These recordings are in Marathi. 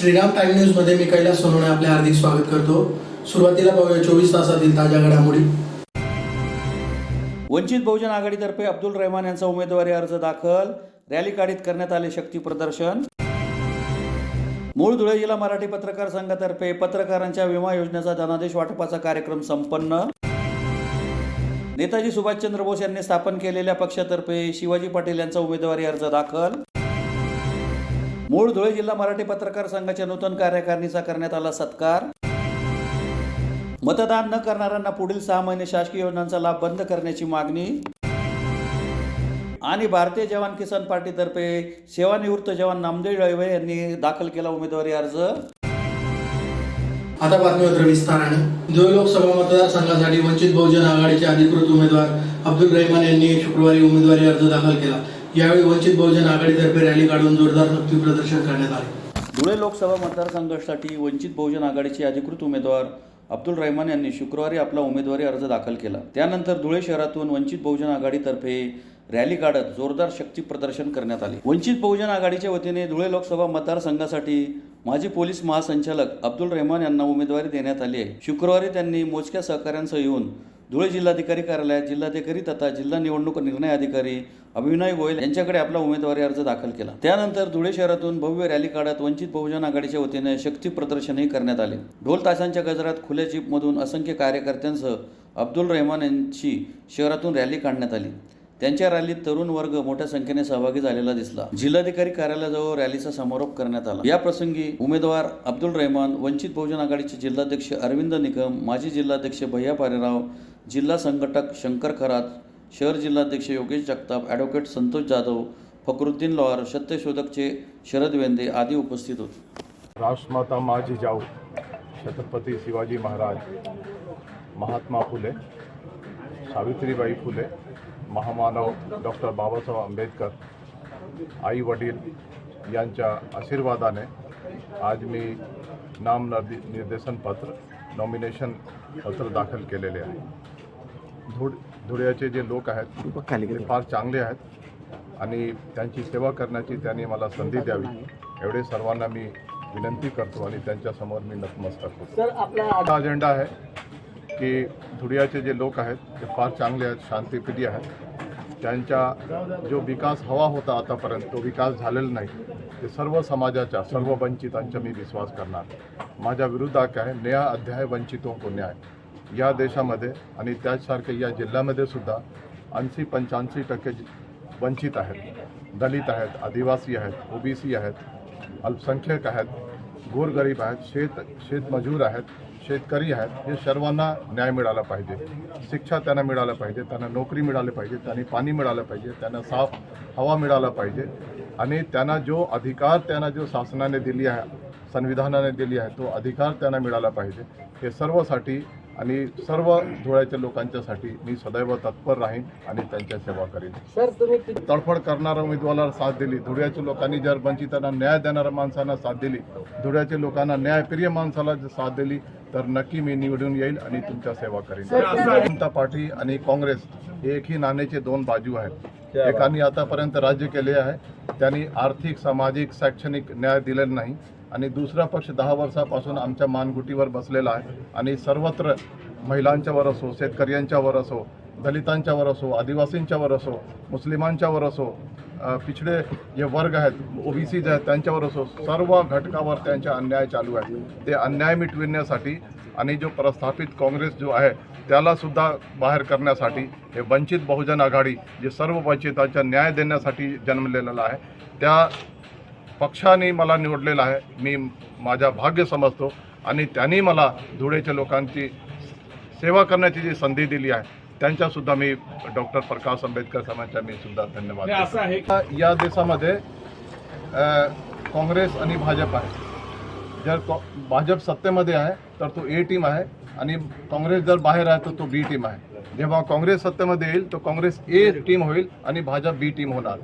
श्रीराम टाइम न्यूज मध्ये मी कैलास सोनवणे आपले हार्दिक स्वागत करतो। सुरुवातीला पाहूया 24 तासातील ताज्या घडामोडी। वंचित बहुजन आघाडीतर्फे अब्दुल रहमान यांचा उमेदवारी अर्ज दाखल, रॅली काढीत करण्यात आले शक्ती प्रदर्शन। मूळ धुळे जिल्हा मराठी पत्रकार संघातर्फे पत्रकारांच्या विमा योजनेचा धनादेश वाटपाचा कार्यक्रम संपन्न। नेताजी सुभाषचंद्र बोस यांनी स्थापन केलेल्या पक्षातर्फे शिवाजी पाटील यांचा उमेदवारी अर्ज दाखल। मूळ धुळे जिल्हा मराठी पत्रकार संघाच्या नूतन कार्यकारिणीचा करण्यात आला सत्कार। मतदान न करणाऱ्यांना पुढील 6 महिने शासकीय योजनांचा लाभ बंद करण्याची मागणी। आणि भारतीय जवान किसान पार्टीतर्फे सेवानिवृत्त जवान नामदेव जळवे यांनी दाखल केला उमेदवारी अर्ज। आता बातमीपत्र विस्ताराने। धुळे लोकसभा मतदारसंघासाठी वंचित बहुजन आघाडीचे अधिकृत उमेदवार अब्दुल रहमान यांनी शुक्रवारी उमेदवारी अर्ज दाखल केला। यावेळी वंचित बहुजन आघाडीतर्फे रॅली काढून जोरदार शक्ती प्रदर्शन करण्यात आले। धुळे लोकसभा मतदारसंघासाठी वंचित बहुजन आघाडीचे अधिकृत उमेदवार अब्दुल रहमान यांनी शुक्रवारी आपला उमेदवारी अर्ज दाखल केला। त्यानंतर धुळे शहरातून वंचित बहुजन आघाडीतर्फे रॅली काढत जोरदार शक्ती प्रदर्शन करण्यात आले। वंचित बहुजन आघाडीच्या वतीने धुळे लोकसभा मतदारसंघासाठी माजी पोलीस महासंचालक अब्दुल रहमान यांना उमेदवारी देण्यात आली आहे। शुक्रवारी त्यांनी मोजक्या सहकाऱ्यांसह येऊन धुळे जिल्हाधिकारी कार्यालयात जिल्हाधिकारी तथा जिल्हा निवडणूक निर्णय अधिकारी अभिनय गोयल यांच्याकडे आपला उमेदवारी अर्ज दाखल केला। त्यानंतर धुळे शहरातून भव्य रॅली काढत वंचित बहुजन आघाडीच्या वतीने शक्ती प्रदर्शनही करण्यात आले। ढोल ताशांच्या गजरात खुल्या जीपमधून असंख्य कार्यकर्त्यांसह अब्दुल रहमान यांची शहरातून रॅली काढण्यात आली। त्यांच्या रॅलीत तरुण वर्ग मोठ्या संख्येने सहभागी झालेला दिसला। जिल्हाधिकारी कार्यालयाजवळ रॅलीचा समारोप करण्यात आला। या प्रसंगी उमेदवार अब्दुल रहमान, वंचित बहुजन आघाडीचे जिल्हाध्यक्ष अरविंद निकम, माजी जिल्हाध्यक्ष भैया पारेराव, जिल्हा संघटक शंकर खरात, शहर जिल्हाध्यक्ष योगेश जगताप, ॲडव्होकेट संतोष जाधव, फकरुद्दीन लोहार, सत्यशोधकचे शरद वेंदे आदी उपस्थित होते। राष्ट्रमाता माँ जिजाऊ, छत्रपती शिवाजी महाराज, महात्मा फुले, सावित्रीबाई फुले, महामानव डॉक्टर बाबासाहेब आंबेडकर, आई वडील यांच्या आशीर्वादाने आज मी निर्देशन पत्र नॉमिनेशन पत्र दाखल केलेले आहे। धुळ्याचे जे लोक आहेत ते फार चांगले आहेत आणि त्यांची सेवा करण्याची त्यांनी मला संधी द्यावी एवढे सर्वांना मी विनंती करतो आणि त्यांच्यासमोर मी नतमस्तक होतो। आपला अजेंडा आहे की धुळ्याचे जे लोक आहेत ते फार चांगले आहेत, शांतिप्रिय आहेत। त्यांचा जो विकास हवा होता आतापर्यंत तो विकास झालेला नाही। ते सर्व समाजाच्या सर्व वंचितांचा मी विश्वास करणार। माझ्या विरोधात आहे नया अध्याय वंचितों को न्याय। या देशामध्ये आणि त्याचसारखे या जिल्ह्यामध्ये सुद्धा 80-85% वंचित आहेत, दलित आहेत, आदिवासी आहेत, ओबीसी आहेत, अल्पसंख्याक आहेत, गोरगरीब आहेत, शेतमजूर आहेत, शेतकरी आहेत। हे सर्वांना न्याय मिळाला पाहिजे, शिक्षा त्यांना मिळालं पाहिजे, त्यांना नोकरी मिळाली पाहिजे, त्यांना पाणी मिळालं पाहिजे, त्यांना साफ हवा मिळाला पाहिजे आणि त्यांना जो अधिकार त्यांना जो शासनाने दिली आहे, संविधानाने दिली आहे, तो अधिकार त्यांना मिळाला पाहिजे। हे सर्वसाठी आणि सर्व धुळ्याच्या लोकांच्यासाठी मी सदैव तत्पर राहीन आणि त्यांच्या सेवा करीन। सर, तुम्ही तडफड करणाऱ्या उमेदवाराला साथ दिली, धुळ्याच्या लोकांनी जर वंचितांना न्याय देणाऱ्या माणसांना साथ दिली, धुळ्याच्या लोकांना न्यायप्रिय माणसाला जर साथ दिली तर नक्की मी निवडून येईल आणि तुमच्या सेवा करीन। जनता पार्टी आणि काँग्रेस एकही नाण्याचे 2 बाजू आहेत। एकाने आतापर्यंत राज्य केले आहे, त्यांनी आर्थिक, सामाजिक, शैक्षणिक न्याय दिलेला नाही आणि दुसरा पक्ष 10 वर्षापासून आमच्या मानगुटीवर बसलेला आहे आणि सर्वत्र महिलांच्यावर असो, शेतकऱ्यांच्यावर असो, दलितांच्यावर असो, आदिवासींच्यावर असो, मुस्लिमांच्यावर असो, पिछडे जे वर्ग आहेत, ओबीसी जे आहेत त्यांच्यावर असो, सर्व घटकावर त्यांचा अन्याय चालू आहे। ते अन्याय मिटविण्यासाठी आणि जो प्रस्थापित काँग्रेस जो आहे त्याला सुद्धा बाहेर करण्यासाठी हे वंचित बहुजन आघाडी जे सर्व वंचितांचा न्याय देण्यासाठी जन्मलेला आहे त्या पक्षाने मला निवडलेला आहे। मी माझा भाग्य समजतो आणि त्यांनी मला धुळेच्या लोकांची सेवा करण्याची जी संधी दिली आहे त्यांच्यासुद्धा मी डॉक्टर प्रकाश आंबेडकर साहेबांचा मी सुद्धा धन्यवाद देतो। या देशामध्ये काँग्रेस आणि भाजप आहे। जर भाजप सत्तेमध्ये आहे तर तो ए टीम आहे आणि काँग्रेस जर बाहेर आहे तर तो बी टीम आहे। जेव्हा काँग्रेस सत्तेमध्ये येईल तो काँग्रेस ए टीम होईल आणि भाजप बी टीम होणार।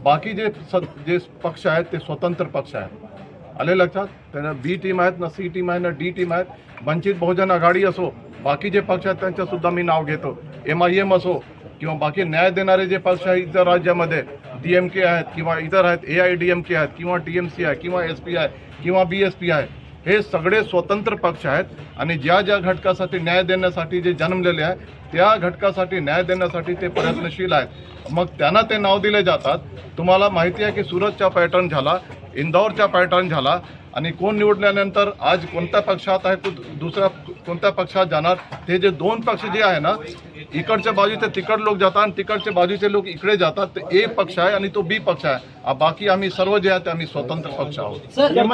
बाकी जे पक्ष आहेत ते स्वतंत्र पक्ष आहेत। आले लक्षात? त्यांना बी टीम आहेत, ना सी टीम आहे, ना डी टीम आहेत। वंचित बहुजन आघाडी असो, बाकी जे पक्ष आहेत त्यांचं सुद्धा मी नाव घेतो। MIM असो, किंवा बाकी न्याय देणारे जे पक्ष आहेत इतर राज्यामध्ये DMK आहेत किंवा इतर आहेत AIDMK आहेत किंवा TMC आहे किंवा SP आहे किंवा BSP आहे, हे सगळे स्वतंत्र पक्ष आहेत आणि ज्या ज्या घटकासाठी न्याय देण्यासाठी जे जन्मलेले आहे त्या घटकासाठी न्याय देण्यासाठी ते प्रयत्नशील आहेत. मग त्यांना ते नाव दिले जातात. तुम्हाला माहिती आहे की सुरतचा पॅटर्न झाला, इंदौरचा पॅटर्न झाला आणि कोण निवडल्यानंतर आज कोणत्या पक्षात आहे दुसऱ्या कोणत्या पक्षात जाणार. ते जे दोन पक्ष जे आहे ना, इकडच्या बाजूचे तिकड लोक जातात आणि तिकडच्या बाजूचे लोक इकडे जातात, ते A पक्ष आहे आणि तो B पक्ष आहे. बाकी आम्ही सर्व जे आहे ते आम्ही स्वतंत्र पक्ष आहोत.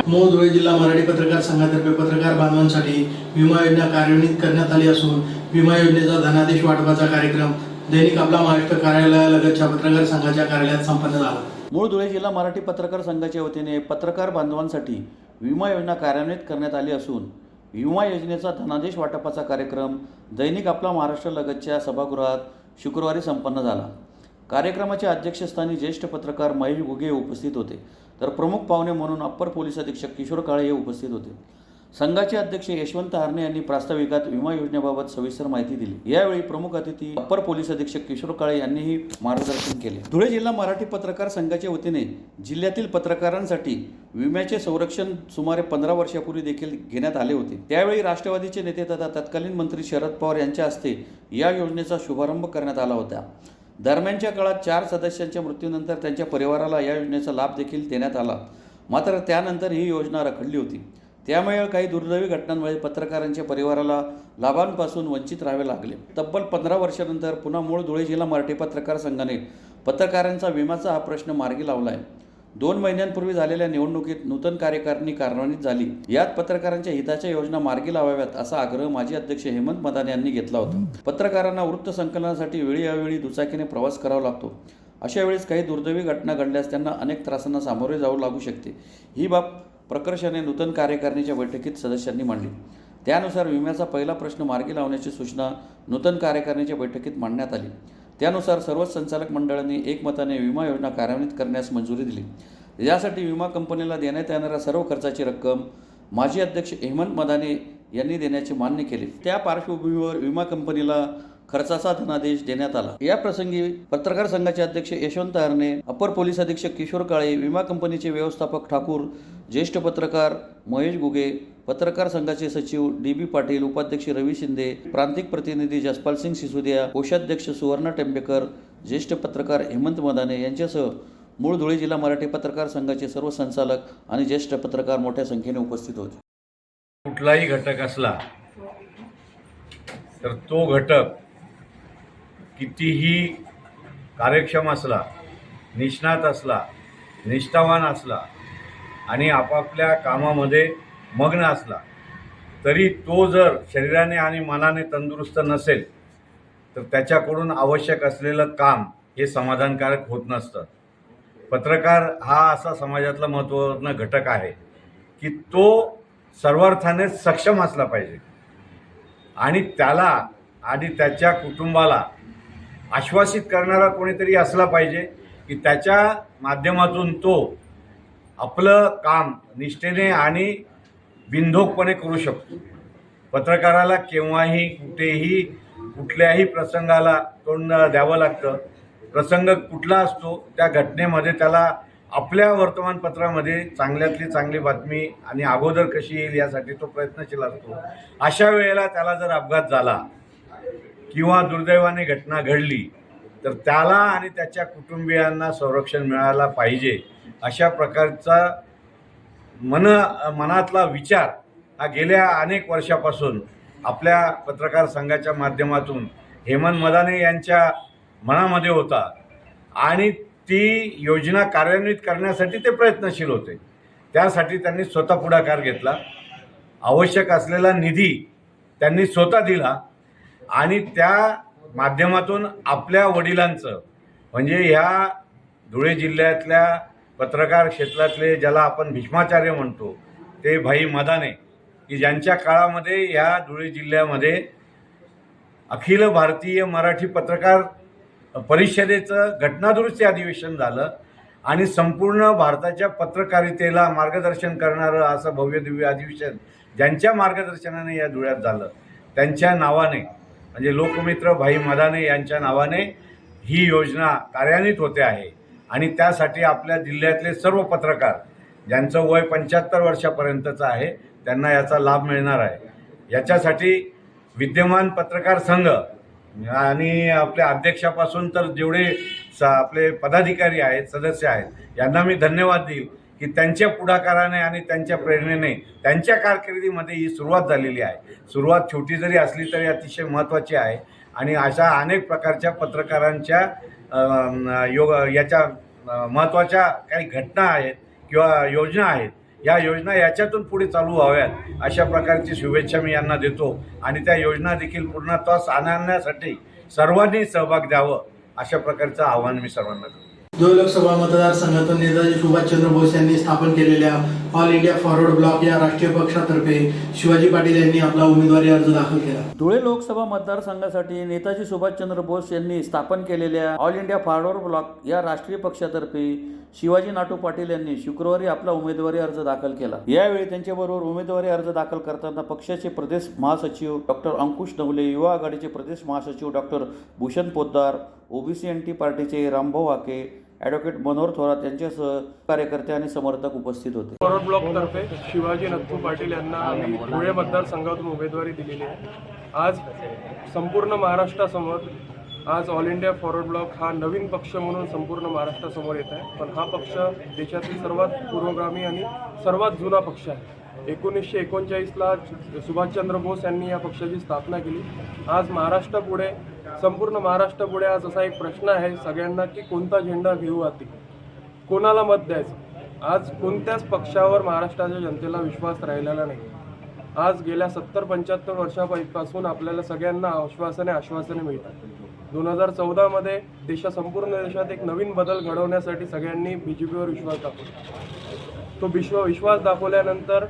मूळ धुळे जिल्हा मराठी पत्रकार संघातर्फे पत्रकार बांधवांसाठी विमा योजना कार्यान्वित करण्यात आली असून विमा योजनेचा धनादेश वाटपाचा कार्यक्रम दैनिक आपला महाराष्ट्र कार्यालयालगतच्या पत्रकार संघाच्या कार्यालयात संपन्न झाला. मूळ धुळे जिल्हा मराठी पत्रकार संघाच्या वतीने पत्रकार बांधवांसाठी विमा योजना कार्यान्वित करण्यात आली असून विमा योजनेचा धनादेश वाटपाचा कार्यक्रम दैनिक आपला महाराष्ट्र लगतच्या सभागृहात शुक्रवारी संपन्न झाला. कार्यक्रमाच्या अध्यक्षस्थानी ज्येष्ठ पत्रकार महेश घुगे उपस्थित होते, तर प्रमुख पाहुणे म्हणून अप्पर पोलीस अधीक्षक किशोर काळे हे उपस्थित होते. संघाचे अध्यक्ष यशवंत हरणे यांनी प्रास्ताविकात विमा योजनेबाबत सविस्तर माहिती दिली. यावेळी प्रमुख अतिथी अप्पर पोलीस अधीक्षक किशोर काळे यांनीही मार्गदर्शन केले. धुळे जिल्हा मराठी पत्रकार संघाच्या वतीने जिल्ह्यातील पत्रकारांसाठी विम्याचे संरक्षण सुमारे 15 वर्षापूर्वी देखील घेण्यात आले होते. त्यावेळी राष्ट्रवादीचे नेते तथा तत्कालीन मंत्री शरद पवार यांच्या हस्ते या योजनेचा शुभारंभ करण्यात आला होता. दरम्यानच्या काळात 4 सदस्यांच्या मृत्यूनंतर त्यांच्या परिवाराला या योजनेचा लाभ देखील देण्यात आला. मात्र त्यानंतर ही योजना रखडली होती. त्यामुळे काही दुर्दैवी घटनांमुळे पत्रकारांच्या परिवाराला लाभांपासून वंचित राहावे लागले. तब्बल 15 वर्षानंतर पुन्हा मूळ धुळे जिल्हा मराठी पत्रकार संघाने पत्रकारांचा विम्याचा हा प्रश्न मार्गी लावला आहे. 2 महिन्यांपूर्वी झालेल्या निवडणुकीत नूतन कार्यकारिणी कार्यान्वित झाली. यात पत्रकारांच्या हिताच्या योजना मार्गी लावाव्यात असा आग्रह माजी अध्यक्ष हेमंत मदाने यांनी घेतला होता. पत्रकारांना वृत्त संकलनासाठी वेळी अवेळी दुचाकीने प्रवास करावा लागतो. अशा वेळेस काही दुर्दैवी घटना घडल्यास त्यांना अनेक त्रासांना सामोरे जावं लागू शकते. ही बाब प्रकर्षाने नूतन कार्यकारिणीच्या बैठकीत सदस्यांनी मांडली. त्यानुसार विम्याचा पहिला प्रश्न मार्गी लावण्याची सूचना नूतन कार्यकारिणीच्या बैठकीत मांडण्यात आली. त्यानुसार सर्वच संचालक मंडळांनी एकमताने विमा योजना कार्यान्वित करण्यास मंजुरी दिली. यासाठी विमा कंपनीला देण्यात येणाऱ्या सर्व खर्चाची रक्कम माजी अध्यक्ष हेमंत मदाने यांनी देण्याचे मान्य केले. त्या पार्श्वभूमीवर विमा कंपनीला खर्चाचा धनादेश देण्यात आला. या प्रसंगी पत्रकार संघाचे अध्यक्ष यशवंत हरणे, अप्पर पोलीस अधीक्षक किशोर काळे, विमा कंपनीचे व्यवस्थापक ठाकूर, ज्येष्ठ पत्रकार महेश घुगे, पत्रकार संघाचे सचिव DB पाटील, उपाध्यक्ष रवी शिंदे, प्रांतिक प्रतिनिधी जसपाल सिंग सिसोदिया, कोषाध्यक्ष सुवर्णा टेंबेकर, ज्येष्ठ पत्रकार हेमंत मदाने यांच्यासह मूळ धुळे जिल्हा मराठी पत्रकार संघाचे सर्व संचालक आणि ज्येष्ठ पत्रकार मोठ्या संख्येने उपस्थित होते. कुठलाही घटक असला तर तो घटक कितीही कार्यक्षम असला, निष्णात असला, निष्ठावान असला आणि आपापल्या कामामध्ये मग्न असला तरी तो जर शरीराने आणि मनाने तंदुरुस्त नसेल तर त्याच्याकडून आवश्यक असलेलं काम हे समाधानकारक होत नसतं. पत्रकार हा असा समाजातला महत्त्वपूर्ण घटक आहे की तो सर्वार्थाने सक्षम असला पाहिजे आणि त्याला आणि त्याच्या कुटुंबाला आश्वासित करणारा कोणीतरी असला पाहिजे की त्याच्या माध्यमातून तो आपलं काम निष्ठेने आणि बिनधोकपणे करू शकतो. पत्रकाराला केव्हाही कुठेही कुठल्याही प्रसंगाला तोंड द्यावं लागतं. प्रसंग कुठला असतो त्या घटनेमध्ये त्याला आपल्या वर्तमानपत्रामध्ये चांगल्यातली चांगली बातमी आणि अगोदर कशी येईल यासाठी तो प्रयत्नशील असतो. अशा वेळेला त्याला जर अपघात झाला किंवा दुर्दैवाने घटना घडली तर त्याला आणि त्याच्या कुटुंबियांना संरक्षण मिळायला पाहिजे अशा प्रकारचा मनातला विचार हा गेल्या अनेक वर्षापासून आपल्या पत्रकार संघाच्या माध्यमातून हेमंत मदाने यांच्या मनामध्ये होता आणि ती योजना कार्यान्वित करण्यासाठी ते प्रयत्नशील होते. त्यासाठी त्यांनी स्वतः पुढाकार घेतला. आवश्यक असलेला निधी त्यांनी स्वतः दिला आणि त्या माध्यमातून आपल्या वडिलांचं म्हणजे ह्या धुळे जिल्ह्यातल्या पत्रकार क्षेत्रातले ज्याला आपण भीष्माचार्य म्हणतो ते भाई मदाने की ज्यांच्या काळामध्ये ह्या धुळे जिल्ह्यामध्ये अखिल भारतीय मराठी पत्रकार परिषदेचं घटनादुरुस्ती अधिवेशन झालं आणि संपूर्ण भारताच्या पत्रकारितेला मार्गदर्शन करणारं असं भव्य दिव्य अधिवेशन ज्यांच्या मार्गदर्शनाने या धुळ्यात झालं त्यांच्या नावाने म्हणजे लोकमित्र भाई मदाने यांच्या नावाने ही योजना कार्यान्वित होते आहे आणि त्यासाठी आपल्या जिल्ह्यातले सर्व पत्रकार ज्यांचं वय 75 वर्षापर्यंतचं आहे त्यांना याचा लाभ मिळणार आहे. याच्यासाठी विद्यमान पत्रकार संघ आणि आपल्या अध्यक्षापासून तर जेवढे आपले पदाधिकारी आहेत, सदस्य आहेत, यांना मी धन्यवाद देईल की त्यांच्या पुढाकाराने आणि त्यांच्या प्रेरणेने त्यांच्या कारकिर्दीमध्ये ही सुरुवात झालेली आहे. सुरुवात छोटी जरी असली तरी अतिशय महत्त्वाची आहे आणि अशा अनेक प्रकारच्या पत्रकारांच्या याच्या महत्त्वाच्या काही घटना आहेत किंवा योजना आहेत. या योजना याच्यातून पुढे चालू व्हाव्यात अशा प्रकारची शुभेच्छा मी यांना देतो आणि त्या योजना देखील पूर्णत्वास आणण्यासाठी सर्वांनी सहभाग द्यावं अशा प्रकारचं आवाहन मी सर्वांना करतो. धुळे लोकसभा मतदारसंघातून नेताजी सुभाषचंद्र बोस यांनी स्थापन केलेल्या ऑल इंडिया फॉरवर्ड ब्लॉक या राष्ट्रीय पक्षातर्फे शिवाजी पाटील यांनी आपला उमेदवारी अर्ज दाखल केला. धुळे लोकसभा मतदारसंघासाठी नेताजी सुभाषचंद्र बोस यांनी स्थापन केलेल्या ऑल इंडिया फॉरवर्ड ब्लॉक या राष्ट्रीय पक्षातर्फे शिवाजी नाटू पाटील यांनी शुक्रवारी आपला उमेदवारी अर्ज दाखल केला. यावेळी त्यांच्याबरोबर उमेदवारी अर्ज दाखल करताना पक्षाचे प्रदेश महासचिव डॉक्टर अंकुश नवले, युवा आघाडीचे प्रदेश महासचिव doctor Bhushan Poddar, OBC NT पार्टीचे रामभाऊ हाके, ॲडव्होकेट मनोहर थोरात यांच्यासह कार्यकर्ते आणि समर्थक उपस्थित होते. फॉरवर्ड ब्लॉकतर्फे शिवाजी नथू पाटील यांना आम्ही धुळे मतदारसंघातून उमेदवारी दिलेली आहे. आज संपूर्ण महाराष्ट्रासमोर आज ऑल इंडिया फॉरवर्ड ब्लॉक हा नवीन पक्ष म्हणून संपूर्ण महाराष्ट्रासमोर येत आहे. पण हा पक्ष देशातील सर्वात पुरोगामी आणि सर्वात जुना पक्ष आहे. 1939ला सुभाषचंद्र बोस यांनी या पक्षाची स्थापना केली. आज महाराष्ट्रापुढे, संपूर्ण महाराष्ट्रापुढे आज असा एक प्रश्न आहे सगळ्यांना की कोणता झेंडा घेऊ आती, कोणाला मत द्यायचं. आज कोणत्याच पक्षावर महाराष्ट्राच्या जनतेला विश्वास राहिलेला नाही. आज गेल्या 70-75 वर्षापासून आपल्याला सगळ्यांना आश्वासने मिळतात. 2014मध्ये संपूर्ण देशात एक नवीन बदल घडवण्यासाठी सगळ्यांनी BJPवर विश्वास दाखवला. तो विश्वास दाखवल्यानंतर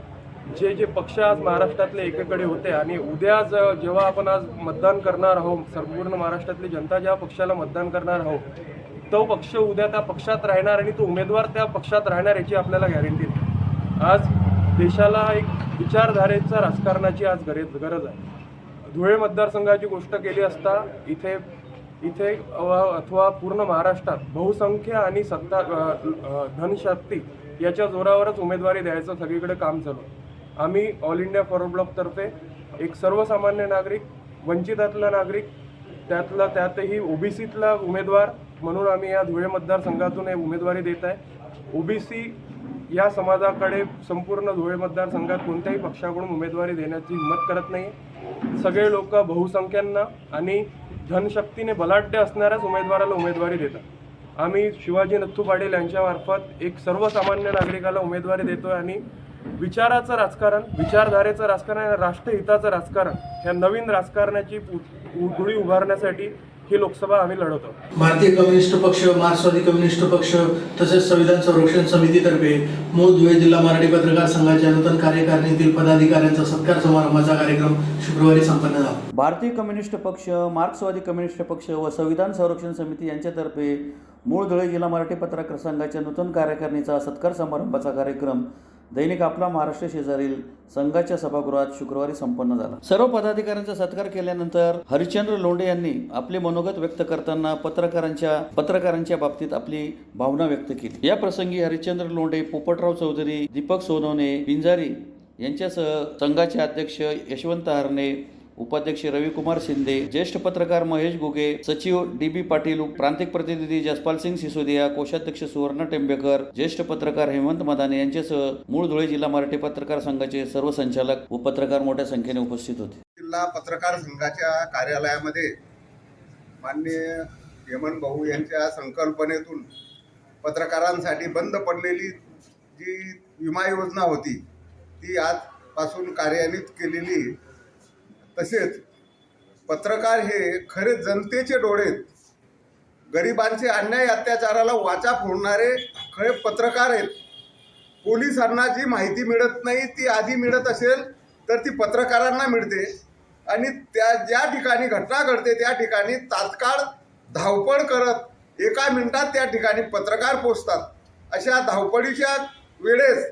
जे पक्ष आज महाराष्ट्रातले एकेकडे होते आणि उद्या जेव्हा आपण आज मतदान करणार आहोत, संपूर्ण महाराष्ट्रातली जनता ज्या पक्षाला मतदान करणार आहोत, तो पक्ष उद्या त्या पक्षात राहणार आणि तो उमेदवार त्या पक्षात राहणार याची आपल्याला गॅरंटी नाही. आज देशाला एक विचारधारेचा राजकारणाची आज गरज आहे. धुळे मतदारसंघाची गोष्ट केली असता इथे अथवा पूर्ण महाराष्ट्रात बहुसंख्य आणि धनशक्ती याच्या जोरावरच उमेदवारी द्यायचं सगळीकडे काम चालू. आम्ही ऑल इंडिया फॉरवर्ड ब्लॉकतर्फे एक सर्वसामान्य नागरिक, वंचितातला नागरिक, त्यातही ओबीसीतला उमेदवार म्हणून आम्ही या धुळे मतदारसंघातून उमेदवारी देत आहे. ओबीसी या समाजाकडे संपूर्ण धुळे मतदारसंघात कोणत्याही पक्षाकडून उमेदवारी देण्याची हिंमत करत नाही. सगळे लोक बहुसंख्यांना आणि धनशक्तीने बलाढ्य असणाऱ्याच उमेदवाराला उमेदवारी देतात. आम्ही शिवाजी नथू पाटील यांच्यामार्फत एक सर्वसामान्य नागरिकाला उमेदवारी देतोय आणि विचाराचं राजकारण, विचारधारेचं राजकारण आणि राष्ट्रहिताचं राजकारण ह्या नवीन राजकारणाची गुढी उभारण्यासाठी ही लोकसभा आम्ही लढवतो. भारतीय कम्युनिस्ट पक्ष, मार्क्सवादी कम्युनिस्ट पक्ष तसेच संविधान संरक्षण समितीतर्फे मूळ धुळे जिल्हा मराठी पत्रकार संघाच्या नूतन कार्यकारिणीतील पदाधिकाऱ्यांचा सत्कार समारंभाचा कार्यक्रम शुक्रवारी संपन्न झाला. भारतीय कम्युनिस्ट पक्ष, मार्क्सवादी कम्युनिस्ट पक्ष व संविधान संरक्षण समिती यांच्यातर्फे मूळ धुळे जिल्हा मराठी पत्रकार संघाच्या नूतन कार्यकारिणीचा सत्कार समारंभाचा कार्यक्रम दैनिक आपला महाराष्ट्र शेजारील संघाच्या सभागृहात शुक्रवारी संपन्न झाला. सर्व पदाधिकाऱ्यांचा सत्कार केल्यानंतर हरिश्चंद्र लोंढे यांनी आपले मनोगत व्यक्त करताना पत्रकारांच्या बाबतीत आपली भावना व्यक्त केली. या प्रसंगी हरिश्चंद्र लोंढे, पोपटराव चौधरी, दीपक सोनवणे, पिंजारी यांच्यासह संघाचे अध्यक्ष यशवंत हरणे, उपाध्यक्ष रविकुमार शिंदे, ज्येष्ठ पत्रकार महेश गुगे, सचिव DB पाटील, प्रांतिक प्रतिनिधी जसपाल सिंग सिसोदिया, कोषाध्यक्ष सुवर्ण टेंबेकर, ज्येष्ठ पत्रकार हेमंत मदाने यांच्यासह मूळ धुळे जिल्हा मराठी पत्रकार संघाचे सर्व संचालक व पत्रकार मोठ्या संख्येने उपस्थित होते. जिल्हा पत्रकार संघाच्या कार्यालयामध्ये माननीय हेमंत भाऊ यांच्या संकल्पनेतून पत्रकारांसाठी बंद पडलेली जी विमा योजना होती ती आजपासून कार्यान्वित केलेली. तसेच पत्रकार हे खरे जनतेचे डोळे, गरिबांचे अन्याय अत्याचाराला वाचा फोडणारे खरे पत्रकार आहेत. पोलिसांना जी माहिती मिळत नाही ती आधी मिळत असेल तर ती पत्रकारांना मिळते आणि ज्या ठिकाणी घटना घडते त्या ठिकाणी तात्काळ धावपळ करत एका मिनिटात त्या ठिकाणी पत्रकार पोहोचतात. अशा धावपळीच्या वेळेस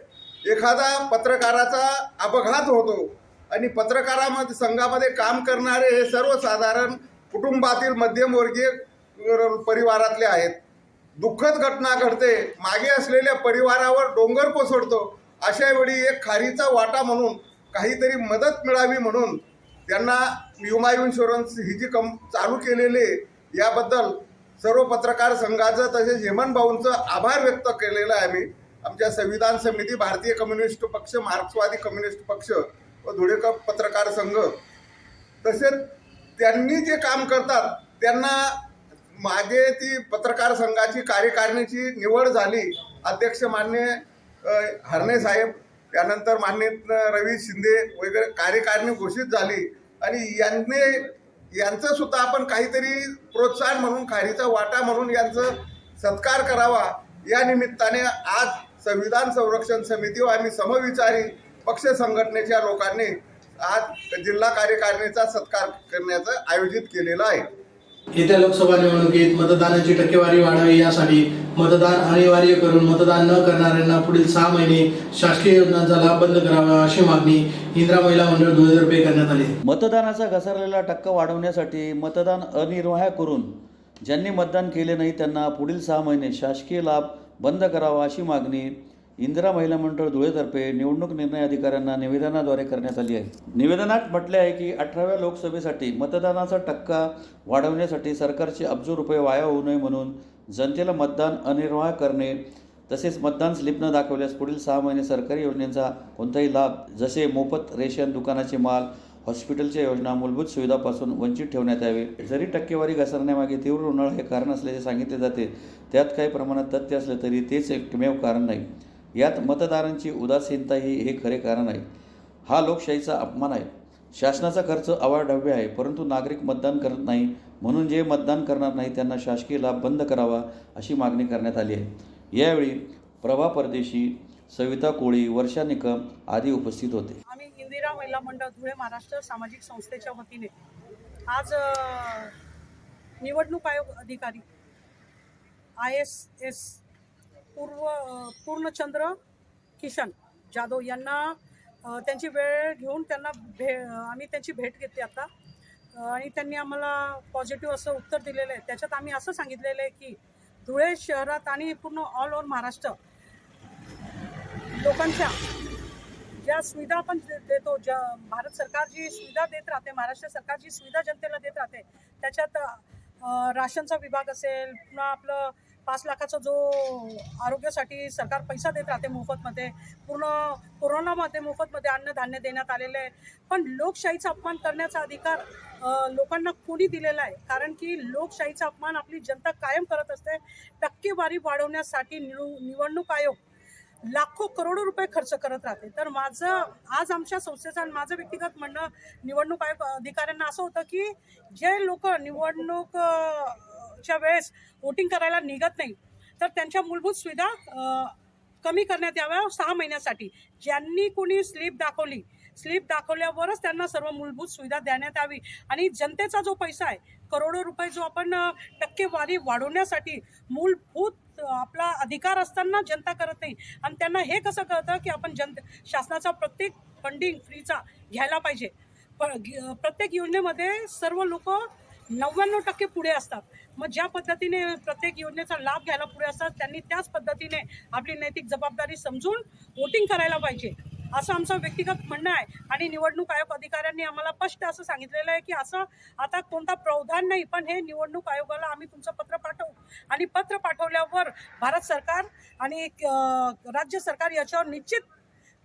एखादा पत्रकाराचा अपघात होतो आणि पत्रकारामध्ये संघामध्ये काम करणारे हे सर्वसाधारण कुटुंबातील मध्यमवर्गीय परिवारातले आहेत. दुःखद घटना घडते, मागे असलेल्या परिवारावर डोंगर कोसळतो. अशा वेळी एक खारीचा वाटा म्हणून काहीतरी मदत मिळावी म्हणून त्यांना विमा इन्शुरन्स ही जी चालू केलेली याबद्दल सर्व पत्रकार संघाचं तसेच हेमंत भाऊंचं आभार व्यक्त केलेलं आहे. आम्ही आमच्या संविधान समिती, भारतीय कम्युनिस्ट पक्ष, मार्क्सवादी कम्युनिस्ट पक्ष व धुळे पत्रकार संघ तसेच त्यांनी जे काम करतात त्यांना मागे ती पत्रकार संघाची कार्यकारिणीची निवड झाली. अध्यक्ष मान्य हरणे साहेब, त्यानंतर मान्य रवी शिंदे वगैरे कार्यकारिणी घोषित झाली आणि यांचं सुद्धा आपण काहीतरी प्रोत्साहन म्हणून खारीचा वाटा म्हणून यांचं सत्कार करावा. या निमित्ताने आज संविधान संरक्षण समिती व आम्ही समविचारी पक्ष संघटनेच्या लोकांनी आज जिल्हा कार्यकारिणीचा सत्कार करण्याचं आयोजित केलेलं आहे. येत्या लोकसभा निवडणुकीत मतदानाची टक्केवारी वाढावी यासाठी मतदान अनिवार्य करून मतदान न करणाऱ्यांना पुढील 6 महिने शासकीय योजनांचा लाभ बंद करावा अशी मागणी इंदिरा महिला मंडळ धुळेतर्फे करण्यात आली. मतदानाचा घसरलेला टक्का वाढवण्यासाठी मतदान अनिर्वाह्य करून ज्यांनी मतदान केले नाही त्यांना पुढील 6 महिने शासकीय लाभ बंद करावा अशी मागणी इंदिरा महिला मंडळ धुळेतर्फे निवडणूक निर्णय अधिकाऱ्यांना निवेदनाद्वारे करण्यात आली आहे. निवेदनात म्हटले आहे की 18व्या लोकसभेसाठी मतदानाचा टक्का वाढवण्यासाठी सरकारचे अब्ज रुपये वाया होऊ नये म्हणून जनतेला मतदान अनिर्वाह्य करणे तसेच मतदान स्लिप न दाखवल्यास पुढील 6 महिने सरकारी योजनेचा कोणताही लाभ जसे मोफत रेशन, दुकानाचे माल, हॉस्पिटलच्या योजना, मूलभूत सुविधापासून वंचित ठेवण्यात यावे. जरी टक्केवारी घसरण्यामागे तीव्र उन्हाळा हे कारण असल्याचे सांगितले जाते, त्यात काही प्रमाणात तथ्य असले तरी तेच एकमेव कारण नाही. यात मतदारांची उदासीनता हे खरे कारण आहे. हा लोकशाहीचा अपमान आहे. शासनाचा खर्च अवाढव्य आहे, परंतु नागरिक मतदान करत नाही म्हणून जे मतदान करणार नाही त्यांना शासकीय लाभ बंद करावा अशी मागणी करण्यात आली आहे. यावेळी प्रभा परदेशी, सविता कोळी, वर्षा निकम आदी उपस्थित होते. आम्ही इंदिरा महिला मंडळ धुळे महाराष्ट्र सामाजिक संस्थेच्या वतीने आज निवडणूक आयोग अधिकारी ISS पूर्णचंद्र किशन जाधव यांना त्यांची वेळ घेऊन त्यांना आम्ही त्यांची भेट घेतली आता आणि त्यांनी आम्हाला पॉझिटिव्ह असं उत्तर दिलेलं आहे. त्याच्यात आम्ही असं सांगितलेलं आहे की धुळे शहरात आणि पूर्ण ऑल ओव्हर महाराष्ट्र लोकांच्या ज्या सुविधा आपण देतो, ज्या भारत सरकार जी सुविधा देत राहते, महाराष्ट्र सरकार जी सुविधा जनतेला देत राहते, त्याच्यात राशनचा विभाग असेल, पुन्हा आपलं 5 लाखाचा जो आरोग्यासाठी सरकार पैसा देत राहते मोफतमध्ये, पूर्ण कोरोनामध्ये मोफतमध्ये अन्नधान्य देण्यात आलेलं आहे. पण लोकशाहीचा अपमान करण्याचा अधिकार लोकांना कोणी दिलेला आहे? कारण की लोकशाहीचा अपमान आपली जनता कायम करत असते. टक्केवारी वाढवण्यासाठी निवडणूक आयोग लाखो करोडो रुपये खर्च करत राहते. तर माझं आज आमच्या संस्थेचं आणि माझं व्यक्तिगत म्हणणं निवडणूक आयोग अधिकाऱ्यांना असं होतं की जे लोक निवडणूकच्या वेळेस वोटिंग करायला निघत नाही तर त्यांच्या मूलभूत सुविधा कमी करण्यात याव्या 6 महिन्यासाठी. ज्यांनी कोणी स्लिप दाखवल्यावरच त्यांना सर्व मूलभूत सुविधा देण्यात यावी आणि जनतेचा जो पैसा आहे, करोडो रुपये जो आपण टक्केवारी वाढवण्यासाठी मूलभूत आपला अधिकार असताना जनता करत नाही आणि त्यांना हे कसं कळतं की आपण शासनाचा प्रत्येक फंडिंग फ्रीचा घ्यायला पाहिजे. प्रत्येक योजनेमध्ये सर्व लोक 99% पुढे असतात. मग ज्या पद्धतीने प्रत्येक योजनेचा लाभ घ्यायला पुढे असतात त्यांनी त्याच पद्धतीने आपली नैतिक जबाबदारी समजून वोटिंग करायला पाहिजे असं आमचं व्यक्तिगत म्हणणं आहे. आणि निवडणूक आयोग अधिकाऱ्यांनी आम्हाला स्पष्ट असं सांगितलेलं आहे की असं आता कोणता प्रावधान नाही, पण हे निवडणूक आयोगाला आम्ही तुमचं पत्र पाठवू आणि पत्र पाठवल्यावर भारत सरकार आणि राज्य सरकार याच्यावर निश्चित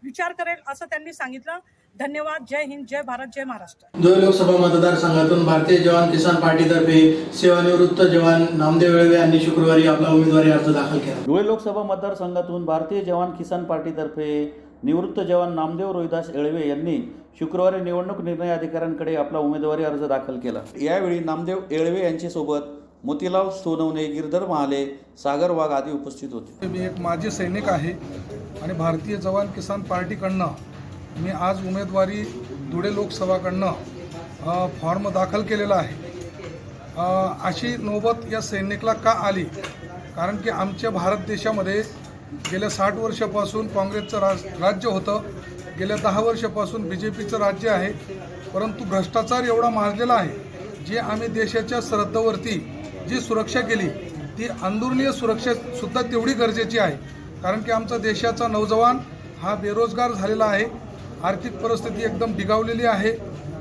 विचार करेल असं त्यांनी सांगितलं. धन्यवाद. जय हिंद, जय भारत, जय महाराष्ट्र. धुळे लोकसभा मतदारसंघातून भारतीय जवान किसान पार्टीतर्फे सेवानिवृत्त जवान नामदेव येळवे यांनी शुक्रवारी आपला उमेदवारी अर्ज दाखल केला. धुळे लोकसभा मतदारसंघातून भारतीय जवान किसान पार्टीतर्फे निवृत्त जवान नामदेव रोहिदास येळवे यांनी शुक्रवारी निवडणूक निर्णय अधिकाऱ्यांकडे आपला उमेदवारी अर्ज दाखल केला. यावेळी नामदेव येळवे यांच्यासोबत मोतीलाल सोनवणे, गिरधर महाले, सागर वाघ आदी उपस्थित होते. मी एक माजी सैनिक आहे आणि भारतीय जवान किसान पार्टीकडनं मी आज उमेदवारी धुळे लोकसभाकडनं फॉर्म दाखल केलेला आहे. अशी नौबत या सैनिकला का आली? कारण की आमच्या भारत देशामध्ये गेल्या 60 वर्षापासून काँग्रेसचं राज्य होतं, गेल्या 10 वर्षापासून BJPचं राज्य आहे. परंतु भ्रष्टाचार एवढा माजलेला आहे जे आम्ही देशाच्या सरहद्दीवरती जी सुरक्षा केली ती अंदुरनीय सुरक्षा सुद्धा तेवढी गरजेची आहे. कारण की आमचा देशाचा नौजवान हा बेरोजगार झालेला आहे, आर्थिक परिस्थिती एकदम बिघावलेली आहे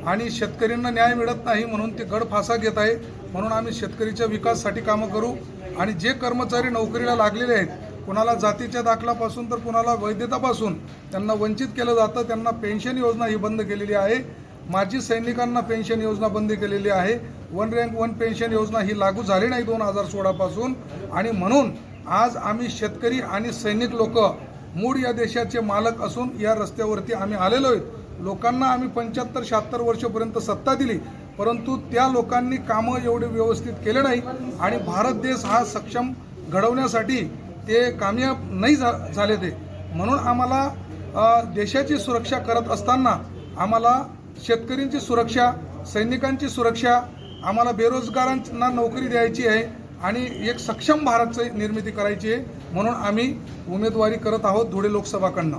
आणि शेतकऱ्यांना न्याय मिळत नाही म्हणून ते गडफासा घेत आहे. म्हणून आम्ही शेतकरीच्या विकासासाठी कामं करू आणि जे कर्मचारी नोकरीला लागलेले आहेत, कुणाला जातीच्या दाखलापासून तर कुणाला वैधतापासून त्यांना वंचित केलं जातं, त्यांना पेन्शन योजना ही बंद केलेली आहे. माजी सैनिकांना पेन्शन योजना बंद केलेली आहे. वन रँक वन पेन्शन योजना ही लागू झाली नाही 2016 पासून. आणि म्हणून आज आम्ही शेतकरी आणि सैनिक लोक मूळ या देशाचे मालक असून या रस्त्यावरती आम्ही आलेलो आहोत. लोकांना आम्ही 75-76 वर्षापर्यंत सत्ता दिली, परंतु त्या लोकांनी कामं एवढे व्यवस्थित केले नाही आणि भारत देश हा सक्षम घडवण्यासाठी ते कामयाब नाही झाले ते. म्हणून आम्हाला देशाची सुरक्षा करत असताना आम्हाला शेतकऱ्यांची सुरक्षा, सैनिकांची सुरक्षा, आम्हाला बेरोजगारांना नोकरी द्यायची आहे आणि एक सक्षम भारतची निर्मिती करायची आहे. म्हणून आम्ही उमेदवारी करत आहोत धुळे लोकसभाकडनं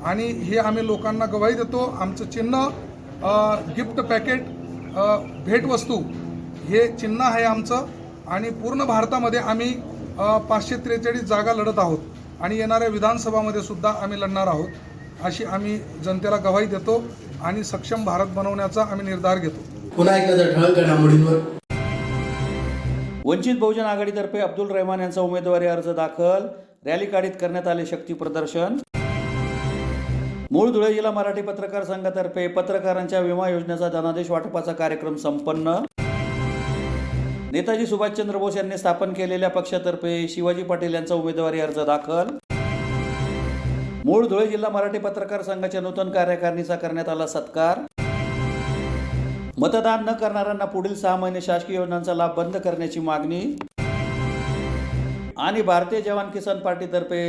आणि हे आम्ही लोकांना गवाही देतो. आमचं चिन्ह गिफ्ट पॅकेट भेटवस्तू हे चिन्ह आहे आमचं आणि पूर्ण भारतामध्ये आम्ही 543 जागा लढत आहोत आणि येणाऱ्या विधानसभामध्ये सुद्धा आम्ही लढणार आहोत, अशी आम्ही जनतेला गवाही देतो आणि सक्षम भारत बनवण्याचा आम्ही निर्धार घेतो. पुन्हा एकदा जर ठळक घडामोडींवर. वंचित बहुजन आघाडीतर्फे अब्दुल रहमान यांचा उमेदवारी अर्ज दाखल, रॅली काढीत करण्यात आले शक्ती प्रदर्शन. मूळ धुळे जिल्हा मराठी पत्रकार संघातर्फे पत्रकारांच्या विमा योजनेचा धनादेश वाटपाचा कार्यक्रम संपन्न. नेताजी सुभाषचंद्र बोस यांनी स्थापन केलेल्या पक्षातर्फे शिवाजी पाटील यांचा उमेदवारी अर्ज दाखल. मूळ धुळे जिल्हा मराठी पत्रकार संघाच्या नूतन कार्यकारिणीचा करण्यात आला सत्कार. मतदान न करणाऱ्यांना पुढील 6 महिने शासकीय योजनांचा लाभ बंद करण्याची मागणी. आणि भारतीय जवान किसान पार्टीतर्फे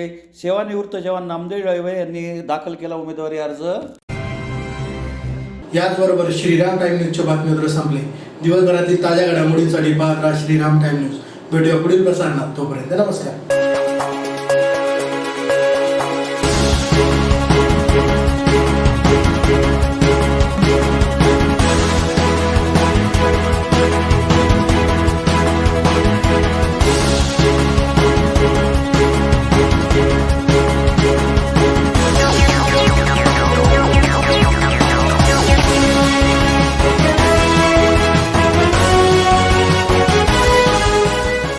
सेवानिवृत्त जवान नामदेव दळवे यांनी दाखल केला उमेदवारी अर्ज. याचबरोबर श्रीराम टाइम न्यूजच्या बातमीपत्र संपले. दिवसभरातील ताज्या घडामोडींसाठी पाहत राहा श्रीराम टाइम न्यूज. भेटूया पुढील प्रसारणात. तोपर्यंत नमस्कार.